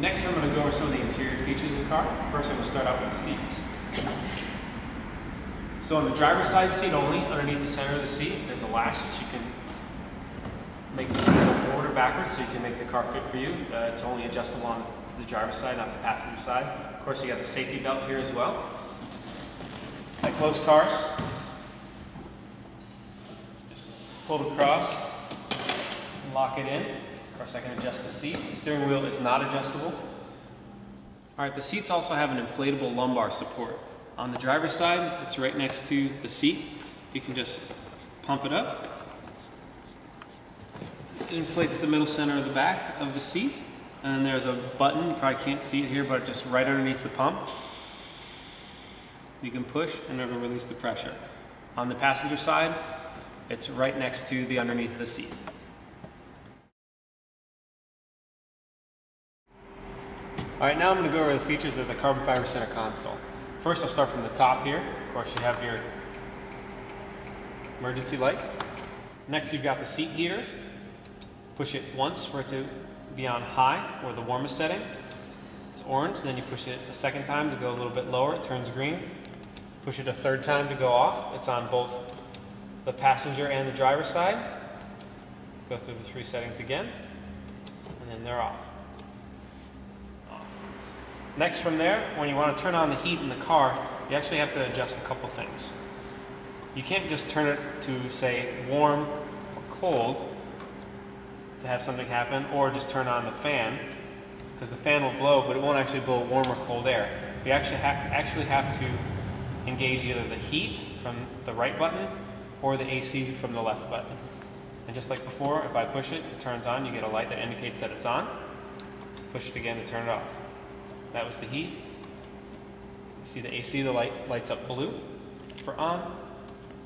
Next, I'm going to go over some of the interior features of the car. First, I'm going to start out with the seats. So on the driver's side seat only, underneath the center of the seat, there's a latch that you can make the seat go forward or backwards so you can make the car fit for you. It's only adjustable on the driver's side, not the passenger side. Of course, you got the safety belt here as well. Like most cars, just pull it across and lock it in. Of course, I can adjust the seat. The steering wheel is not adjustable. All right, the seats also have an inflatable lumbar support. On the driver's side, it's right next to the seat. You can just pump it up. It inflates the middle center of the back of the seat. And then there's a button, you probably can't see it here, but just right underneath the pump. You can push and it'll release the pressure. On the passenger side, it's right next to the underneath of the seat. Alright, now I'm going to go over the features of the carbon fiber center console. First, I'll start from the top here. Of course, you have your emergency lights. Next, you've got the seat heaters. Push it once for it to be on high, or the warmest setting. It's orange. Then you push it a second time to go a little bit lower. It turns green. Push it a third time to go off. It's on both the passenger and the driver's side. Go through the three settings again, and then they're off. Next from there, when you want to turn on the heat in the car, you actually have to adjust a couple things. You can't just turn it to, say, warm or cold to have something happen, or just turn on the fan, because the fan will blow, but it won't actually blow warm or cold air. You actually have to engage either the heat from the right button or the AC from the left button. And just like before, if I push it, it turns on, you get a light that indicates that it's on. Push it again to turn it off. That was the heat. You see the AC, the light lights up blue for on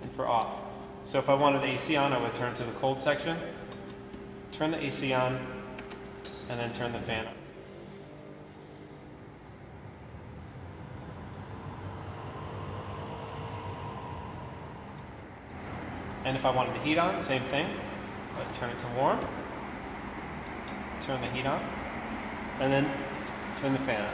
and for off. So if I wanted the AC on, I would turn to the cold section, turn the AC on, and then turn the fan on. And if I wanted the heat on, same thing. I'd turn it to warm, turn the heat on, and then turn the fan on.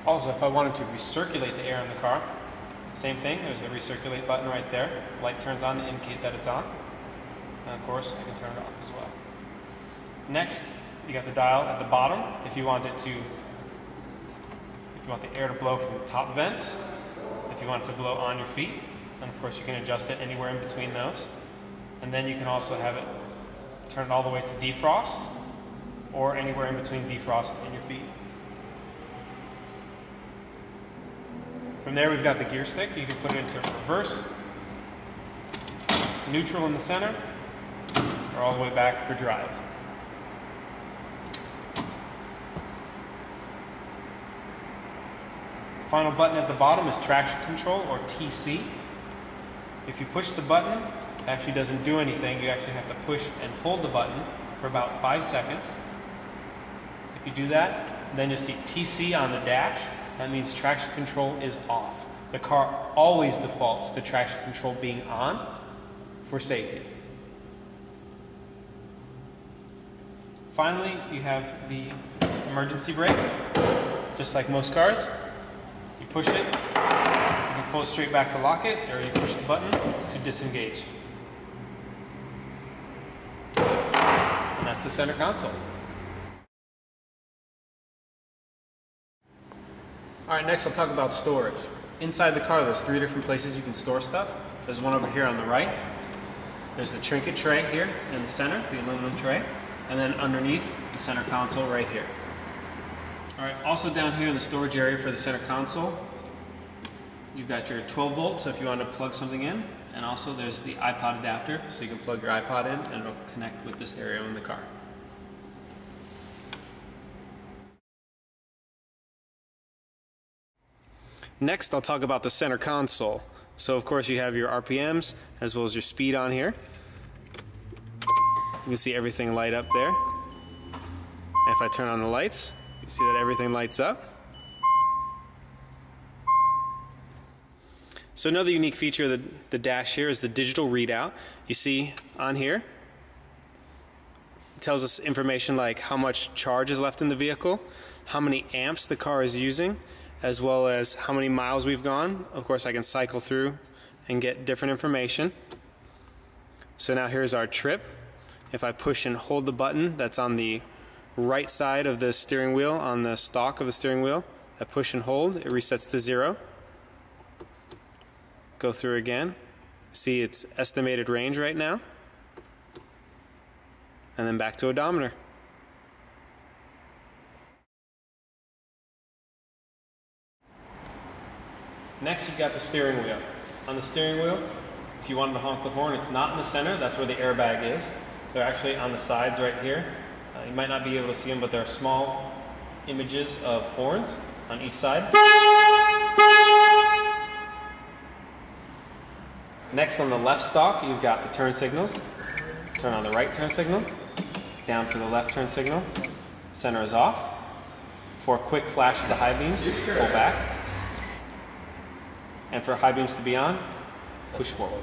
Also, if I wanted to recirculate the air in the car, same thing, there's the recirculate button right there. Light turns on to indicate that it's on. And of course, I can turn it off as well. Next, you got the dial at the bottom if you want the air to blow from the top vents, if you want it to blow on your feet, and of course you can adjust it anywhere in between those. And then you can also have it turn it all the way to defrost, or anywhere in between defrost and your feet. From there, we've got the gear stick. You can put it into reverse, neutral in the center, or all the way back for drive. The final button at the bottom is traction control, or TC. If you push the button, it actually doesn't do anything. You actually have to push and hold the button for about 5 seconds. If you do that, then you'll see TC on the dash. That means traction control is off. The car always defaults to traction control being on for safety. Finally, you have the emergency brake. Just like most cars, you push it, you can pull it straight back to lock it, or you push the button to disengage. And that's the center console. Alright, next I'll talk about storage. Inside the car, there's 3 different places you can store stuff. There's one over here on the right. There's the trinket tray here in the center, the aluminum tray. And then underneath, the center console right here. Alright, also down here in the storage area for the center console, you've got your 12 volt, so if you want to plug something in. And also there's the iPod adapter, so you can plug your iPod in and it'll connect with the stereo in the car. Next, I'll talk about the center console. So of course you have your RPMs as well as your speed on here. You can see everything light up there. And if I turn on the lights, You see that everything lights up. So another unique feature of the dash here is the digital readout. You see on here, it tells us information like how much charge is left in the vehicle, how many amps the car is using, as well as how many miles we've gone. Of course, I can cycle through and get different information. So now here's our trip. If I push and hold the button that's on the right side of the steering wheel, on the stalk of the steering wheel, I push and hold, it resets to 0. Go through again. See its estimated range right now. And then back to odometer. Next, you've got the steering wheel. On the steering wheel, if you wanted to honk the horn, it's not in the center. That's where the airbag is. They're actually on the sides right here. You might not be able to see them, but there are small images of horns on each side. Next, on the left stalk, you've got the turn signals. Turn on the right turn signal. Down for the left turn signal. Center is off. For a quick flash of the high beams, pull back. And for high beams to be on, push forward.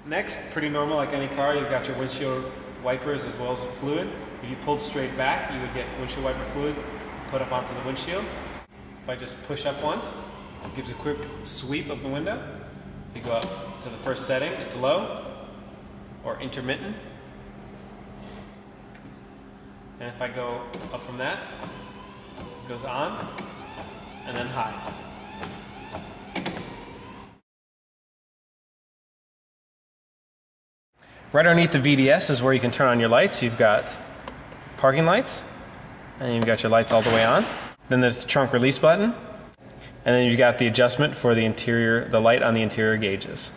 Next, pretty normal like any car, you've got your windshield wipers as well as fluid. If you pulled straight back, you would get windshield wiper fluid put up onto the windshield. If I just push up once, it gives a quick sweep of the window. If you go up to the first setting, it's low or intermittent. And if I go up from that, it goes on and then high. Right underneath the VDS is where you can turn on your lights. You've got parking lights, and you've got your lights all the way on. Then there's the trunk release button, and then you've got the adjustment for the interior, the light on the interior gauges.